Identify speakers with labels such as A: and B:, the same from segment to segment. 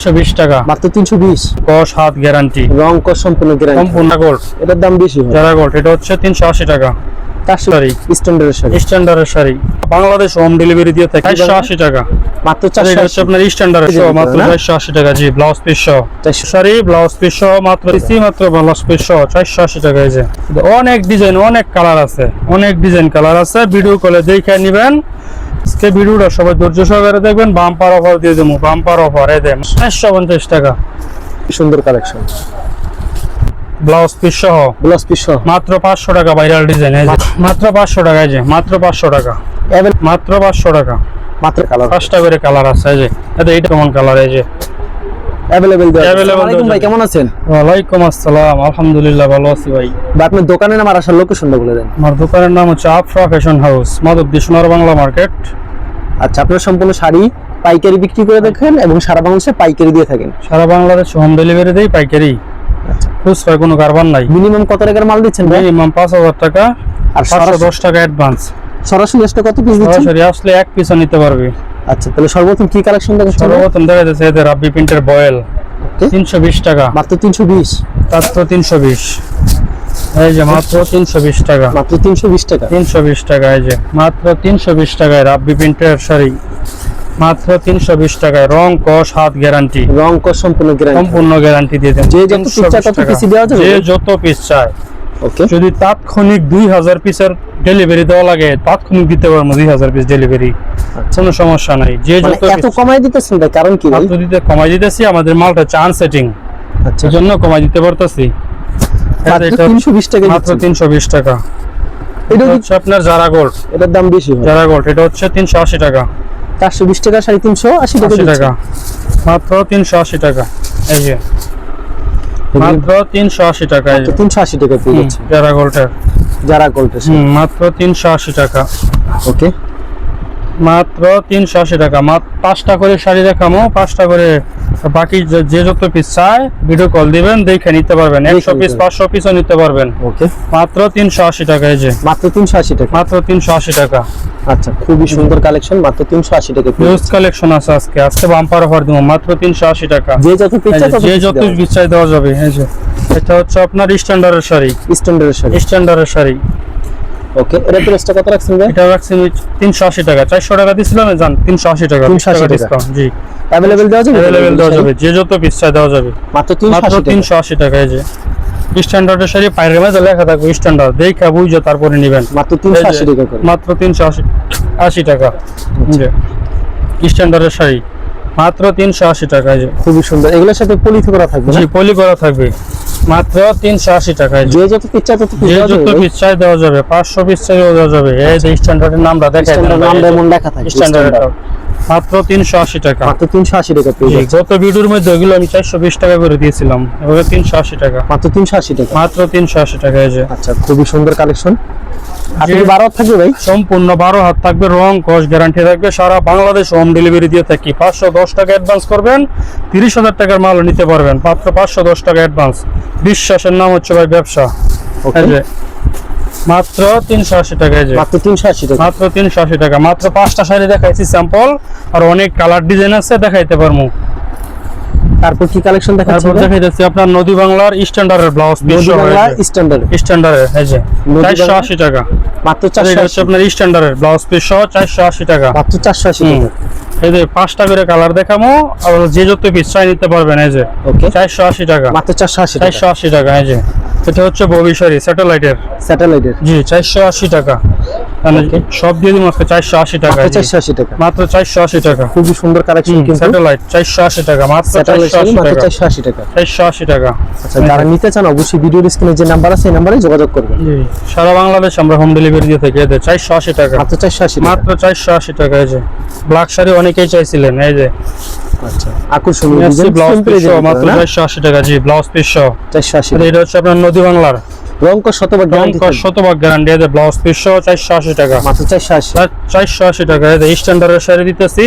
A: 120 টাকা
B: মাত্র 320।
A: কস হাত গ্যারান্টি,
B: রং কস সম্পূর্ণ গ্যারান্টি।
A: সম্পূর্ণ গোল্ড।
B: এটার দাম বেশি হয়।
A: যারা গোল্ড এটা হচ্ছে 380 টাকা।
B: শাড়ি স্ট্যান্ডার্ড শাড়ি,
A: স্ট্যান্ডার্ডের শাড়ি বাংলাদেশ হোম ডেলিভারি দিয়ে থাকে 480 টাকা।
B: মাত্র
A: এটা হচ্ছে
B: 480।
A: আপনার স্ট্যান্ডার্ড সহ মাত্র 480 টাকা। জি ব্লাউজ পিস সহ শাড়ি, ব্লাউজ পিস সহ মাত্র ব্লাউজ পিস সহ 480 টাকা। এই যে অনেক ডিজাইন, অনেক কালার আছে, অনেক ডিজাইন কালার আছে। ভিডিও কলে দেখে নেবেন। আজকে ভিডিওটা সবাই ধৈর্য সহকারে দেখবেন। বাম্পার অফার দিয়ে দেবো, বাম্পার অফার। এই দেন 450 টাকা।
B: সুন্দর কালেকশন।
A: ব্লাউজ পিস সহ,
B: ব্লাউজ পিস সহ
A: মাত্র 500 টাকা। ভাইরাল ডিজাইন এই যে মাত্র 500 টাকা। এই যে মাত্র 500 টাকা, মাত্র 500 টাকা।
B: মাত্র কালার
A: 5টা করে কালার আছে। এই যে এটা কেমন কালার? এই যে
B: अवेलेबल
A: अवेलेबल।
B: ভাই কেমন আছেন?
A: ওয়ালাইকুম আসসালাম, আলহামদুলিল্লাহ ভালো আছি ভাই।
B: আপনার দোকানের নাম আর আসার লোকেশনটা বলে দেন।
A: আমার দোকানের নাম হচ্ছে আফরা ফ্যাশন হাউস, মাধবদী সোনার বাংলা মার্কেট।
B: আচ্ছা, আপনারা সম্পূর্ণ শাড়ি পাইকারি বিক্রি করে দেখেন এবং সারা বাংলাদেশে পাইকারি দিয়ে থাকেন?
A: সারা বাংলাদেশ হোম ডেলিভারি দেই, পাইকারি।
B: আচ্ছা,
A: খুচরা কোনো কারবার নাই।
B: মিনিমাম কত টাকার মাল দিচ্ছেন ভাই?
A: মিনিমাম 5000 টাকা আর 510 টাকা অ্যাডভান্স।
B: সরাসরি আসলে কত পিস দিচ্ছেন?
A: সরাসরি আসলে এক পিস নিতে পারবে।
B: আচ্ছা, তাহলে সর্বপ্রথম কি কালেকশন দেখাচ্ছেন?
A: সর্বপ্রথম দেখা যাচ্ছে এদের রাব্বি প্রিন্টের বয়েল 320 টাকা।
B: মাত্র 320।
A: মাত্র 320। এই যে মাত্র 320 টাকা।
B: মাত্র 320 টাকা।
A: 320 টাকা। এই যে মাত্র 320 টাকায় রাব্বি প্রিন্টের শাড়ি, মাত্র 320 টাকায়। রং কস হাত গ্যারান্টি,
B: রং কস সম্পূর্ণ গ্যারান্টি।
A: সম্পূর্ণ গ্যারান্টি দিয়ে দেন।
B: যে যত পিস চায় তত পিস দেওয়া যাবে?
A: যে যত পিস চায়।
B: ওকে,
A: যদি তাৎক্ষণিক 2000 পিসের ডেলিভারি দেওয়া লাগে তাৎক্ষণিক দিতে পারবো 2000 পিস ডেলিভারি, কোনো সমস্যা নাই। যে যত
B: এত কমাই দিতেছেন ভাই, কারণ কি ভাই?
A: দিতে কমাই দিতেছি, আমাদের মালটা চান সেটিং,
B: আচ্ছা,
A: এই জন্য কমাই দিতে পারতেছি।
B: মাত্র 320 টাকা।
A: মাত্র 320 টাকা। এটা হচ্ছে আপনার জারা গোল্ড।
B: এটার দাম বেশি হয়।
A: জারা গোল্ড এটা হচ্ছে 380 টাকা।
B: 420 টাকা, 380
A: টাকা। মাত্র 380 টাকা। এই যে মাত্র 380 টাকা। এই যে
B: 380 টাকা পেয়ে যাচ্ছে
A: জারা গোল্ডের।
B: যারা গোল্ড।
A: মাত্র 380 টাকা।
B: ওকে,
A: মাত্র 380 টাকা। মাত্র 5টা করে শাড়ি দেখামো, 5টা করে। বাকি যে যত পিস চায় ভিডিও কল দিবেন, দেখে নিতে পারবেন। 100 পিস 500 পিসও নিতে পারবেন।
B: ওকে,
A: মাত্র 380 টাকা। এই যে
B: মাত্র 380 টাকা।
A: মাত্র 380 টাকা।
B: আচ্ছা, খুবই সুন্দর কালেকশন। মাত্র 380 টাকা।
A: নিউজ কালেকশন আছে আজকে বাম্পার অফার দেবো মাত্র 380 টাকা।
B: যে যত পিস চায় তত
A: যে যত পিস চাই দেওয়া যাবে। এই যে এটা হচ্ছে আপনার স্ট্যান্ডার্ডের শাড়ি,
B: স্ট্যান্ডার্ড শাড়ি।
A: স্ট্যান্ডার্ডের শাড়ি।
B: ওকে, এটা প্রাইসটা কত রাখছেন ভাই?
A: এটা রাখছি 380 টাকা। 400 টাকা দিছিলাম, জান 380 টাকা।
B: 380 টাকা
A: ডিসকাউন্ট। জি
B: अवेलेबल দেওয়া যাবে?
A: अवेलेबल দেওয়া যাবে, যে যত পিস চাই দেওয়া যাবে।
B: মাত্র
A: মাত্র
B: 380 টাকা।
A: 380 টাকা। এই যে স্ট্যান্ডার্ডের শাড়ি পায়ের মাঝে লেখা থাকবে স্ট্যান্ডার্ড, দেখে বুঝে তারপরে নেবেন।
B: মাত্র 380 টাকা করে।
A: মাত্র 380 টাকা। জি স্ট্যান্ডার্ডের শাড়ি মাত্র 380 টাকা। এই যে
B: খুবই সুন্দর। এগুলোর সাথে পলি করা থাকবে না?
A: জি পলি করা থাকবে। মাত্র 380 টাকা।
B: যে যত পিস চায় তত পিস
A: যে
B: দেওয়া
A: যত
B: যাবে?
A: পিস চাই দেওয়া যাবে। 500 পিস চাইও দেওয়া যাবে। এই যে স্ট্যান্ডার্ডের নামটা দেখাই দেন।
B: নাম যেমন লেখা থাকে
A: স্ট্যান্ডার্ড মাত্র 380 টাকা।
B: মাত্র 380 টাকা পেয়ে যাচ্ছে।
A: গত ভিডিওর মধ্যে ওগুলো আমি 420 টাকা করে দিয়েছিলাম, এবারে 380 টাকা।
B: মাত্র 380 টাকা।
A: মাত্র 380 টাকা। এই যে
B: আচ্ছা, খুবই সুন্দর কালেকশন। আপনি 12 থাকবে ভাই?
A: সম্পূর্ণ 12 হাত থাকবে, রং কস গ্যারান্টি থাকবে। সারা বাংলাদেশ হোম ডেলিভারি দিয়ে থাকি। 510 টাকা অ্যাডভান্স করবেন, 30,000 টাকার মাল নিতে পারবেন। মাত্র 510 টাকা অ্যাডভান্স। বিশ্বাসের নাম হচ্ছে ভাই ব্যবসা।
B: ওকে,
A: এই যে মাত্র 380 টাকা। এই যে
B: মাত্র 380 টাকা।
A: মাত্র 380 টাকা। মাত্র 5টা শাড়ি দেখাইছি স্যাম্পল, আর অনেক কালার ডিজাইন আছে দেখাইতে পারবো।
B: তারপর কি কালেকশন দেখাচ্ছেন?
A: তারপর দেখাইতেছি আপনার নদী বাংলার স্ট্যান্ডার্ডের ব্লাউজ পিস সহ।
B: স্ট্যান্ডার্ড।
A: স্ট্যান্ডার্ডের এই যে 480 টাকা।
B: মাত্র
A: এটা
B: 480
A: হচ্ছে আপনার স্ট্যান্ডার্ডের ব্লাউজ পিস সহ 480 টাকা।
B: মাত্র 480 টাকা।
A: এই যে 5টা করে কালার দেখামো, আর যে যত পিস চাই নিতে পারবেন। এই যে
B: ওকে,
A: 480 টাকা।
B: মাত্র 480 টাকা।
A: 480 টাকা। এই যে এটা হচ্ছে ববি শাড়ি স্যাটেলাইটের।
B: স্যাটেলাইটের।
A: জি 480 টাকা। মানে সব দিয়ে দিন আজকে 480 টাকা।
B: মাত্র 480 টাকা।
A: মাত্র 480 টাকা।
B: খুবই সুন্দর কালেকশন কিন্তু।
A: স্যাটেলাইট 480 টাকা। মাত্র 480
B: মাত্র
A: টাকা।
B: 480 টাকা।
A: 480 টাকা।
B: আচ্ছা, যারা নিতে চান অবশ্যই ভিডিওর স্ক্রিনে যে নাম্বার আছে এই নম্বরে যোগাযোগ করবেন।
A: জি সারা বাংলাদেশ আমরা হোম ডেলিভারি দিয়ে থাকি। এদের 480 টাকা।
B: মাত্র 480 টাকা।
A: মাত্র 480 টাকা। এই যে ব্ল্যাক শাড়ি অনেকেই চাইছিলেন। এই যে
B: আচ্ছা, আকর্ষণীয়
A: মেসি
B: ডিজাইন।
A: ব্লাউজ পিস সহ মাত্র
B: না?
A: 480 টাকা। জি ব্লাউজ পিস সহ
B: 480
A: এটা হচ্ছে আপনার নদী বাংলার
B: রং কস শতভাগ গ্যারান্টি থাকবে।
A: শতভাগ গ্যারান্টি। এদের ব্লাউজ পিস সহ 480 টাকা।
B: মাত্র 480।
A: 480 টাকা। এদের স্ট্যান্ডার্ডের শাড়ি দিতেছি,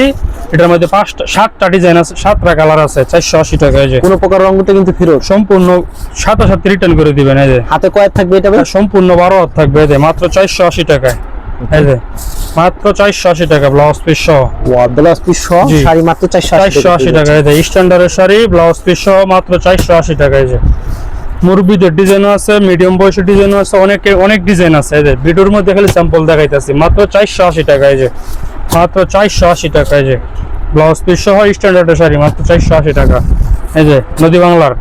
A: এটার মধ্যে 7টা ডিজাইন আছে, 7টা কালার আছে। 480 টাকা। এই যে
B: কোনো প্রকার রঙতে কিন্তু ফেরত।
A: সম্পূর্ণ সাথে রিটার্ন করে দিবেন। এই যে
B: হাতে কয়েক থাকবে এটা ভাই?
A: সম্পূর্ণ 12 হাত থাকবে। এদের মাত্র 480 টাকায়। এই যে মাত্র 480 টাকা ব্লাউজ পিস সহ।
B: ওয়াও, ব্লাউজ পিস সহ
A: জি।
B: শাড়ি মাত্র
A: 480 টাকা। এই যে স্ট্যান্ডার্ডের শাড়ি ব্লাউজ পিস সহ মাত্র 480 টাকা। এই যে মুরবিদের ডিজাইনও আছে, মিডিয়াম বয়সের ডিজাইনও আছে, অনেক ডিজাইন আছে। এই যে ভিডিওর মধ্যে খালি স্যাম্পল দেখাইতেছি। মাত্র 480 টাকা। এই যে মাত্র 480 টাকা। এই যে ব্লাউজ পিস সহ স্ট্যান্ডার্ডের শাড়ি মাত্র 480 টাকা। এই যে নদী বাংলার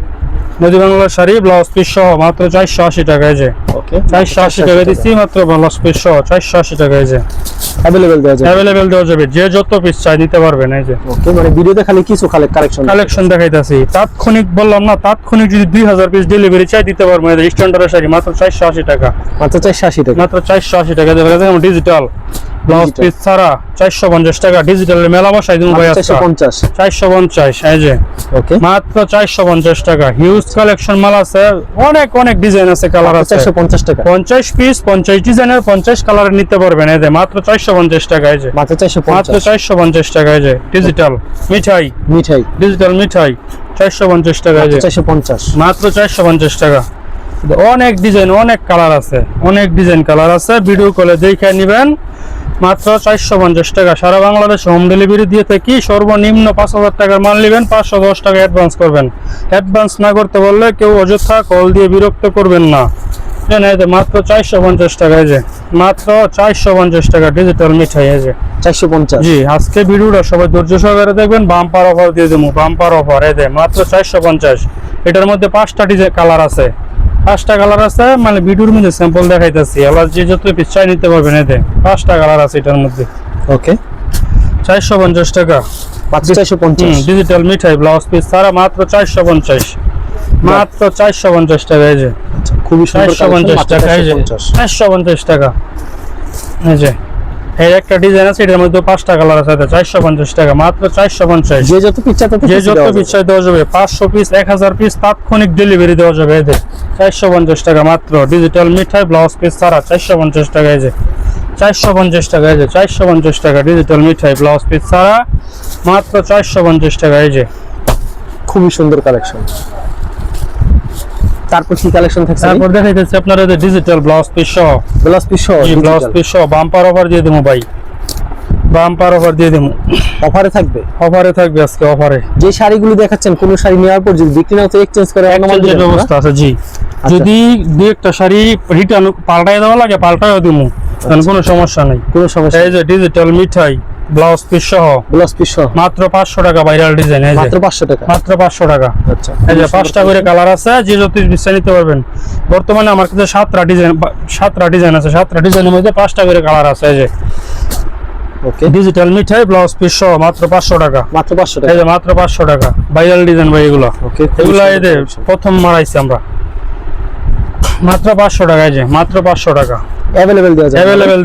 A: শাড়ি ব্লাউজ পিস সহ মাত্র 480 টাকা। এই যে
B: ওকে
A: 480 টাকা দিচ্ছি মাত্র ব্লাউজ পিস সহ 480 টাকা। এই যে
B: अवेलेबल
A: দেওয়া যাবে, যে যত পিস চাই নিতে পারবেন। এই যে
B: ওকে, মানে ভিডিওতে খালি কিছু
A: কালেকশন দেখাইতাছি। তাৎক্ষণিক বললাম না, তাৎক্ষণিক যদি 2000 পিস ডেলিভারি চাই দিতে পারবো। এই যে স্ট্যান্ডার্ড শাড়ি মাত্র 480 টাকা।
B: মাত্র 480 টাকা।
A: মাত্র 480 টাকা দেবে। ডিজিটাল ব্লাউজ পিস ছাড়া 450 টাকা। ডিজিটালের মেলা বসাই দিন ভাই আজকে 450। এই যে
B: ওকে
A: মাত্র 450 টাকা। হিউজ কালেকশন মাল আছে, অনেক ডিজাইন আছে, কালার আছে।
B: 450 টাকা
A: 50 পিস 50 ডিজাইনের 50 কালারের নিতে পারবেন। এই যে মাত্র 450 টাকা। এই যে
B: মাত্র
A: মাত্র
B: 450
A: 450 টাকা। এই যে ডিজিটাল মিঠাই ডিজিটাল মিঠাই 450 টাকা। এই যে
B: 450
A: মাত্র 450 টাকা। অনেক ডিজাইন, অনেক কালার আছে, কালার আছে। ভিডিও কলে দেখে নেবেন। মাত্র 450 টাকা। সারা বাংলাদেশ হোম ডেলিভারি দিয়ে থাকি। সর্বনিম্ন 5000 টাকার মাল নেবেন, 510 টাকা অ্যাডভান্স করবেন। অ্যাডভান্স না করতে বললে কেউ অযথা কল দিয়ে বিরক্ত করবেন না। মাত্র 450 টাকা। এই যে মাত্র 450 টাকা ডিজিটাল মিঠাই। এই যে
B: 450।
A: জি, আজকে ভিডিওটা সবাই ধৈর্য সহকারে দেখবেন। বাম্পার অফার দিয়ে দেবো, বাম্পার অফার। এই যে মাত্র 450। এটার মধ্যে 5টা ডিজাইন কালার আছে, 5টা কালার আছে। মানে ভিডিওর মধ্যে স্যাম্পল দেখাইতেছি। আবার যে যত পিস চাই নিতে পারবেন। এতে 5টা কালার আছে এটার মধ্যে।
B: ওকে
A: 450 টাকা
B: মাত্র 450।
A: ডিজিটাল মিঠাই ব্লাউজ পিস ছাড়া মাত্র 450। মাত্র 450 টাকা। এই যে
B: খুবই সুন্দর
A: 450 টাকা। এই যে 450 টাকা। এই যে এর একটা ডিজাইন আছে, এটার মধ্যে 5টা কালার আছে। 450 টাকা মাত্র 450।
B: যে যত পিস চাই
A: যে যত পিস চাই দেওয়া যাবে। 500 পিস 1000 পিস তাৎক্ষণিক ডেলিভারি দেওয়া যাবে। এদের 450 টাকা মাত্র। ডিজিটাল মিঠাই ব্লাউজ পিস ছাড়া 450 টাকা। এই যে 450 টাকা। এই যে 450 টাকা ডিজিটাল মিঠাই ব্লাউজ পিস ছাড়া মাত্র 450 টাকা। এই যে
B: খুবই সুন্দর কালেকশন। তারপর কি কালেকশন থাকছে?
A: তারপর দেখাইতেছি আপনারা যে ডিজিটাল ব্লাউজ পিস সহ।
B: ব্লাউজ পিস সহ
A: ব্লাউজ পিস সহ বাম্পার অফার দিয়ে দেবো ভাই, বাম্পার অফার দিয়ে দেবো।
B: অফারে থাকবে
A: আজকে অফারে।
B: যে শাড়িগুলো দেখাচ্ছেন, কোন শাড়ি নেওয়ার পর যদি বিক্রি না হতো এক্সচেঞ্জ করে
A: এক্সচেঞ্জের ব্যবস্থা আছে। জি, যদি দুই একটা শাড়ি রিটার্ন পাল্টাই দেওয়া লাগে পাল্টাইও দেবো, কোনো সমস্যা নেই। এই যে ডিজিটাল মিঠাই ব্লাউজ পিস সহ মাত্র 500 টাকা। Viral design. এই যে মাত্র 500 টাকা।
B: আচ্ছা,
A: এই যে 5টা করে কালার আছে, যে যত পিস নিতে পারবেন। বর্তমানে আমার কাছে 7টা ডিজাইন আছে। 7টা ডিজাইনের মধ্যে 5টা করে কালার আছে। এই যে
B: ওকে
A: ডিজিটাল মিঠাই ব্লাউজ পিস সহ মাত্র 500 টাকা। এই যে মাত্র 500 টাকা। ভাইরাল ডিজাইন ভাই এগুলো।
B: ওকে,
A: এগুলো এই যে প্রথম মারাইছি আমরা। মাত্র 500 টাকা। এই যে মাত্র 500 টাকা।
B: अवेलेबल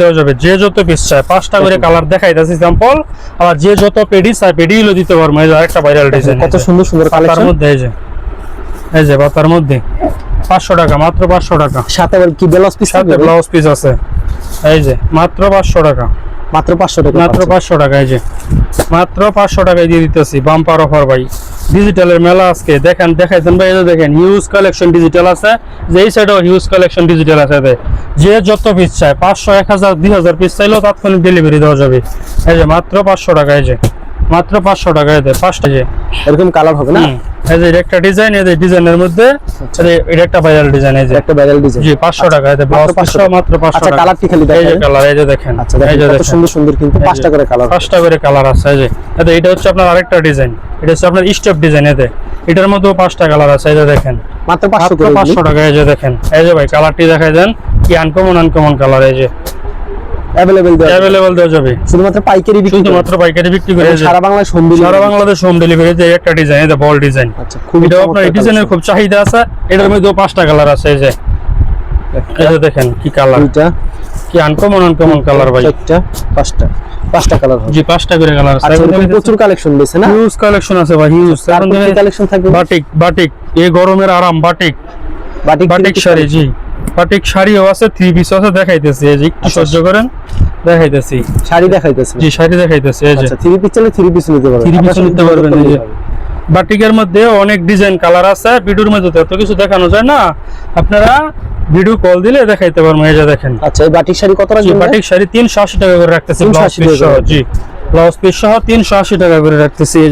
A: দেওয়া যাবে। যে যত পিস চাই 5টা করে কালার দেখাইতাছি স্যাম্পল। আবার যে যত পেডি চাই পেডিগুলো দিতে পারবো। এই যে আরেকটা ভাইরাল ডিজাইন।
B: কত সুন্দর কালেকশন
A: মধ্যে। এই যে বাতার মধ্যে 500 টাকা। মাত্র 500 টাকা।
B: সাথে আবার কি ব্লাউজ পিস?
A: সাথে ব্লাউজ পিস আছে। এই যে মাত্র 500 টাকা।
B: মাত্র 500 টাকা।
A: মাত্র 500 টাকা। এই যে মাত্র 500 টাকায় দিয়ে দিতেছি। বাম্পার অফার ভাই। ডিজিটালের মেলা আজকে দেখাইছেন ভাই। এই যে দেখেন হিউজ কালেকশন ডিজিটাল আছে। যে এই সাইডেও হিউজ কালেকশন ডিজিটাল আছে। যে যত পিস চাই 500 1000 2000 পিস চাইলেও তাৎক্ষণিক ডেলিভারি দেওয়া যাবে। এই যে মাত্র 500 টাকা। এই যে মাত্র 500 টাকা। এই যে 5টা যে
B: এরকম কালার হবে না?
A: এই যে একটা ডিজাইন। এই যে ডিজাইনের মধ্যে এটা একটা ভাইরাল ডিজাইন। এই যে
B: একটা ভাইরাল ডিজাইন।
A: জি 500 টাকা। এই যে ব্লাউজ পিস মাত্র 500 টাকা।
B: আচ্ছা, কালারটি খালি দেখাই।
A: এই যে কালার। এই যে দেখেন।
B: আচ্ছা, এই যে কত সুন্দর কিন্তু 5টা করে কালার।
A: 5টা করে কালার আছে। এই যে এটা হচ্ছে আপনার আরেকটা ডিজাইন। এটা হচ্ছে আপনার স্টেপ ডিজাইন। এটার মধ্যেও 5টা কালার আছে। এই যে দেখেন
B: মাত্র 500
A: টাকা। এই যে দেখেন। এই যে ভাই কালারটি দেখাই দেন। কি আনকমন কালার। এই যে
B: अवेलेबल
A: দেওয়া যাবে।
B: শুধুমাত্র পাইকারি
A: বিক্রি করে।
B: সারা বাংলাদেশ হোম
A: ডেলিভারি। যে একটা ডিজাইন। এটা বল ডিজাইন।
B: আচ্ছা, খুবই
A: আপনার এই ডিজাইনের খুব চাহিদা আছে। এটার মধ্যেও 5টা কালার আছে। এই যে দেখেন কি কালার। কি আনকমন কালার ভাই।
B: 5টা কালার হবে।
A: জি 5টা করে কালার আছে।
B: প্রচুর কালেকশন দিয়েছে না?
A: হিউজ কালেকশন আছে ভাই, হিউজ।
B: এখন কালেকশন থাকবে
A: বাটিক এই গরমের আরাম। বাটিক শাড়ি। জি বাটিক শাড়িও আছে, 3 পিস আছে। দেখাইতেছি। এই যে একটু সহ্য করেন, দেখাইতেছি।
B: শাড়ি দেখাইতেছি।
A: জি শাড়ি দেখাইতেছি। এই যে
B: 3 পিস চলে 3 পিস নিতে পারবেন।
A: 3 পিস নিতে পারবেন। এই যে বাটিকের মধ্যে অনেক ডিজাইন কালার আছে, ভিডিওর মধ্যে তো এত কিছু দেখানো যায় না, আপনারা ভিডিও কল দিলে দেখাইতে পারবো। এই যে দেখেন,
B: আচ্ছা এই বাটিক শাড়ি কত রাখবেন?
A: বাটিক শাড়ি 380 টাকা করে রাখতেছি,
B: 380
A: ব্লাউজ পিস সহ।
B: টাকা।
A: জি, ব্লাউজ পিস সহ 380 টাকা করে রাখতেছি। এই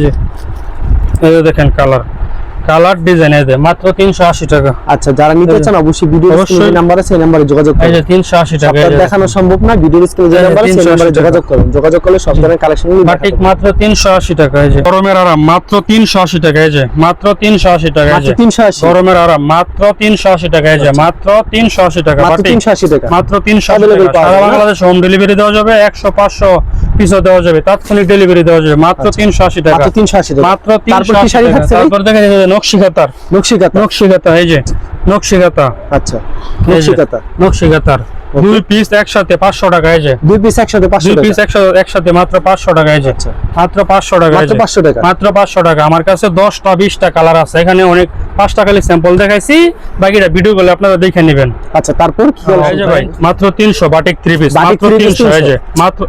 A: যে দেখেন কালার ডিজাইন এদের মাত্র 380 টাকা।
B: আচ্ছা যারা নিতে চান অবশ্যই ভিডিও স্ক্রিনে নাম্বার আছে, এই নম্বরে যোগাযোগ
A: এই
B: করুন।
A: যে 380 টাকা।
B: আপনাদের দেখানো সম্ভব না, ভিডিও স্ক্রিনে যে নাম্বার আছে সেই নম্বরে যোগাযোগ করুন। যোগাযোগ করলে সব ধরনের কালেকশন
A: বাটিক মাত্র 380 টাকা। এই যে গরমের আরাম মাত্র 380 টাকা। এই যে মাত্র 380 টাকা। এই
B: মাত্র
A: যে
B: 380
A: গরমের আরাম মাত্র 380 টাকা। এই যে মাত্র 380 টাকা।
B: মাত্র
A: বাটিক
B: 380 টাকা।
A: মাত্র 380
B: Available
A: টাকা।
B: পাওয়া
A: সারা
B: যাবে না?
A: বাংলাদেশে হোম ডেলিভারি দেওয়া যাবে, 100 500 পিসও দেওয়া যাবে, তাৎক্ষণিক ডেলিভারি দেওয়া যাবে মাত্র 380 টাকা।
B: মাত্র 380 টাকা।
A: মাত্র
B: তারপর কি
A: 380
B: শাড়ি
A: টাকা।
B: থাকছে ভাই?
A: তারপর দেখেন এই যে নকশিকাতার।
B: নকশিকাতা।
A: নকশিকাতা, এই যে নকশিকাতা।
B: আচ্ছা
A: এই যে
B: নকশিকাতা।
A: নকশিকাতার দুই পিস একসাথে 500 টাকা। এই যে
B: দুই পিস একসাথে 500
A: দুই
B: টাকা।
A: পিস একসাথে মাত্র 500 টাকা। এই যে
B: আচ্ছা।
A: মাত্র 500 টাকা। এই
B: মাত্র
A: যে
B: 500 টাকা।
A: মাত্র 500 টাকা। আমার কাছে 10টা 20টা কালার আছে, এখানে অনেক 5টা খালি স্যাম্পল দেখাইছি, বাকিটা ভিডিও করলে আপনারা দেখে নেবেন।
B: আচ্ছা তারপর কি
A: এই যে ভাই মাত্র 300 বাটিক 3 পিস
B: বাটিক
A: মাত্র
B: 3 piece
A: 300। এই যে
B: 300
A: মাত্র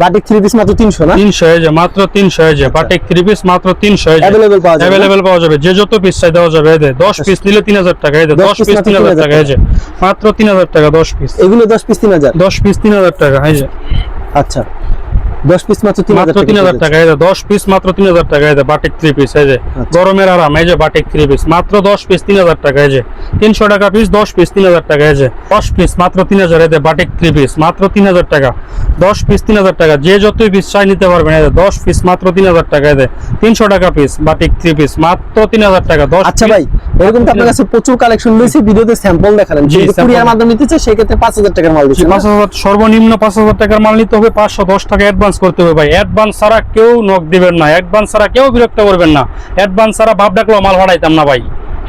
B: বাটিক 3 পিস মাত্র 300 না?
A: 300। এই যে মাত্র 300। এই যে বাটিক 3 পিস মাত্র 300। এই যে
B: Available পাওয়া যাবে না?
A: अवेलेबल পাওয়া যাবে, যে যত পিস চাই দেওয়া যাবে। এই যে 10 পিস নিলে 3000 টাকা। এই যে 10 পিস 3000 টাকা। এই যে মাত্র 3000 টাকা 10 পিস।
B: এগুলো 10 পিস 3000।
A: 10 পিস 3000 টাকা। এই যে
B: আচ্ছা 10 পিস মাত্র 3000
A: মাত্র 3000 টাকা। এই যে 10 পিস মাত্র 3000 টাকা। এই যে বাটিক 3 পিস। এই যে গরমের আরাম। এই যে বাটিক 3 পিস মাত্র 10 পিস 3000 টাকা। এই যে 300 টাকা পিস, 10 পিস 3000 টাকা। এই যে 10 পিস মাত্র 3000। এই যে বাটিক 3 পিস মাত্র 3000 টাকা। 10 পিস 3000 টাকা, যে যতই পিস চাই নিতে পারবেন। এই যে 10 পিস মাত্র 3000 টাকা। এই যে 300 টাকা পিস বাটিক 3 পিস মাত্র 3000 টাকা। 10
B: আচ্ছা ভাই এরকম তো আপনার কাছে প্রচুর কালেকশন রয়েছে, ভিডিওতে স্যাম্পল দেখালেন,
A: জি,
B: যদি
A: sample।
B: কুরিয়ার মাধ্যমে নিতে চাই সেক্ষেত্রে 5000 টাকার মাল দিচ্ছেন না?
A: 5000 সর্বনিম্ন 5000 টাকার মাল নিতে হবে, 510 টাকা অ্যাডভান্স করতে হবে ভাই। অ্যাডভান্স ছাড়া কেউ নক দিবেন না, অ্যাডভান্স ছাড়া কেউ বিরক্ত করবেন না, অ্যাডভান্স ছাড়া ভাব ডাকলেও মাল পাঠাইতাম না ভাই।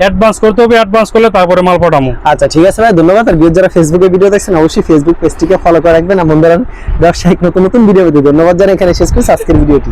A: অ্যাডভান্স করতে হবে, অ্যাডভান্স করলে তারপরে মাল পাঠামো।
B: আচ্ছা ঠিক আছে ভাই, ধন্যবাদ। আর যারা ফেসবুকে ভিডিও দেখছেন অবশ্যই ফেসবুক পেজটিকে ফলো করে রাখবেন, এমন ধরনের ব্যবসায়িক নতুন নতুন ভিডিও পেতে। ধন্যবাদ জানাই, এখানে শেষ করছি আজকের ভিডিওটি।